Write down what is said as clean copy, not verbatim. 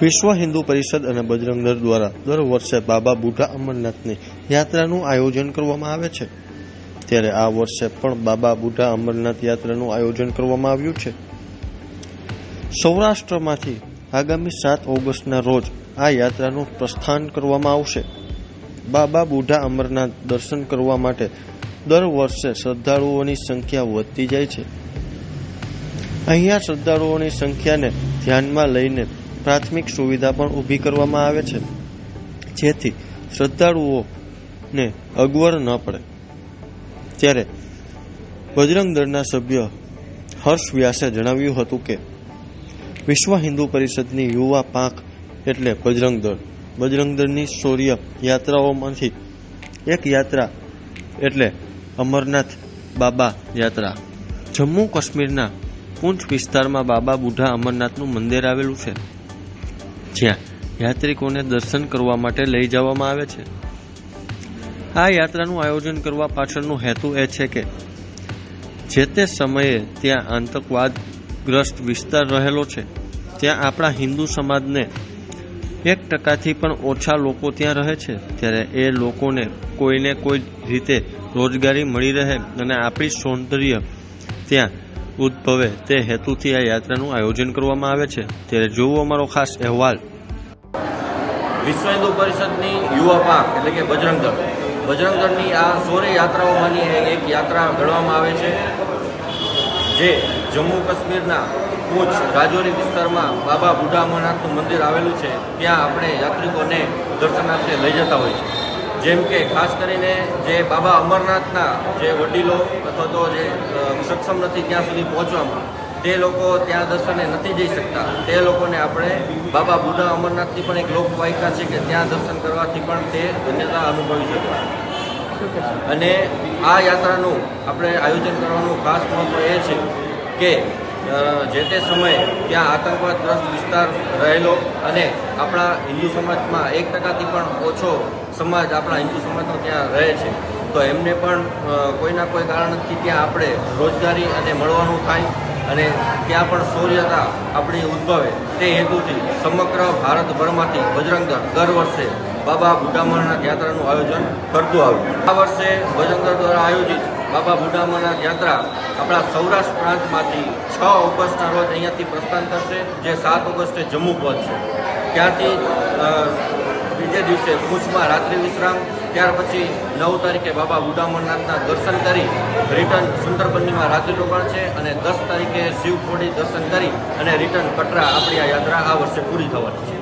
વિશ્વ હિન્દુ પરિષદ અને બજરંગ દળ દ્વારા દર વર્ષે બાબા બુઢા અમરનાથની યાત્રાનું આયોજન કરવામાં આવે છે। ત્યારે આ વર્ષે પણ બાબા બુઢા અમરનાથ યાત્રાનું આયોજન કરવામાં આવ્યું છે। સૌરાષ્ટ્રમાંથી આગામી 7 ઓગસ્ટના રોજ આ યાત્રાનું પ્રસ્થાન કરવામાં આવશે। બાબા બુઢા અમરનાથ દર્શન કરવા માટે દર વર્ષે શ્રદ્ધાળુઓની સંખ્યા વધતી જાય છે। અહીંયા શ્રદ્ધાળુઓની સંખ્યાને ધ્યાનમાં લઈને પ્રાથમિક સુવિધા પણ ઊભી કરવામાં આવે છે, જેથી શ્રદ્ધાળુઓને અગવડ ન પડે। ત્યારે બજરંગ દળના સભ્ય હર્ષ વ્યાસે જણાવ્યું હતું કે વિશ્વ હિન્દુ પરિષદની યુવા પાંખ એટલે બજરંગ દળ, બજરંગ દળની શૌર્ય યાત્રાઓમાંથી એક યાત્રા એટલે અમરનાથ બાબા યાત્રા। જમ્મુ કાશ્મીરના પૂંછ વિસ્તારમાં બાબા બુઢા અમરનાથનું મંદિર આવેલું છે, જ્યાં યાત્રિકોને દર્શન કરવા માટે લઈ જવામાં આવે છે। આ યાત્રાનું આયોજન કરવા પાછળનો હેતુ એ છે કે જે તે સમયે ત્યાં આતંકવાદગ્રસ્ત વિસ્તાર રહેલો છે, ત્યાં આપણા હિન્દુ સમાજને 1% પણ ઓછા લોકો ત્યાં રહે છે, ત્યારે એ લોકોને કોઈને કોઈ રીતે રોજગારી મળી રહે અને આપણી સૌંદર્ય ત્યાં ઉદ્ભવે તે હેતુથી આ યાત્રાનું આયોજન કરવામાં આવે છે। ત્યારે જોવો અમારો ખાસ અહેવાલ। વિશ્વ હિન્દુ પરિષદની યુવા પાંખ એટલે કે બજરંગ દળની આ શૌર્ય યાત્રાઓમાંની એક યાત્રા ગણવામાં આવે છે, જે જમ્મુ કાશ્મીરના પૂંછ રાજૌરી વિસ્તારમાં બાબા બુઢા અમરનાથનું મંદિર આવેલું છે, ત્યાં આપણે યાત્રિકોને દર્શનાર્થે લઈ જતા હોય છે। જેમ કે ખાસ કરીને જે બાબા અમરનાથના જે વડીલો અથવા તો જે સક્ષમ નથી ત્યાં સુધી પહોંચવામાં, તે લોકો ત્યાં દર્શને નથી જઈ શકતા, તે લોકોને આપણે બાબા બુઢા અમરનાથની પણ એક લોકવાયકા છે કે ત્યાં દર્શન કરવાથી પણ તે ધન્યતા અનુભવી શકે। અને આ યાત્રાનું આપણે આયોજન કરવાનું ખાસ મહત્વ એ છે કે જે તે સમયે ત્યાં આતંકવાદગ્રસ્ત વિસ્તાર રહેલો અને આપણા હિન્દુ સમાજમાં 1%થી પણ ઓછો સમાજ આપણા હિન્દુ સમાજનો ત્યાં રહે છે, તો એમને પણ કોઈના કોઈ કારણથી ત્યાં આપણે રોજગારી અને મળવાનું થાય અને ત્યાં પણ શૌર્યતા આપણી ઉદ્ભવે, તે હેતુથી સમગ્ર ભારતભરમાંથી બજરંગ દળ દર વર્ષે બાબા બુઢા અમરનાથ યાત્રાનું આયોજન કરતું આવ્યું। આ વર્ષે બજરંગ દળ દ્વારા આયોજિત બાબા બુઢા અમરનાથ યાત્રા આપણા સૌરાષ્ટ્ર પ્રાંતમાંથી 6 ઓગસ્ટના રોજ અહીંયાથી પ્રસ્થાન કરશે, જે 7 ઓગસ્ટે જમ્મુ પહોંચશે। ત્યાંથી બીજે દિવસે પૂંછમાં રાત્રિ વિશ્રામ, ત્યાર પછી 9 તારીખે બાબા બુઢા અમરનાથના દર્શન કરી રિટર્ન સુંદરબનીમાં રાત્રિ રોકાણ છે અને 10 તારીખે શિવખોડી દર્શન કરી અને રિટર્ન કટરા આપણી આ યાત્રા આ વર્ષે પૂરી થવાની છે।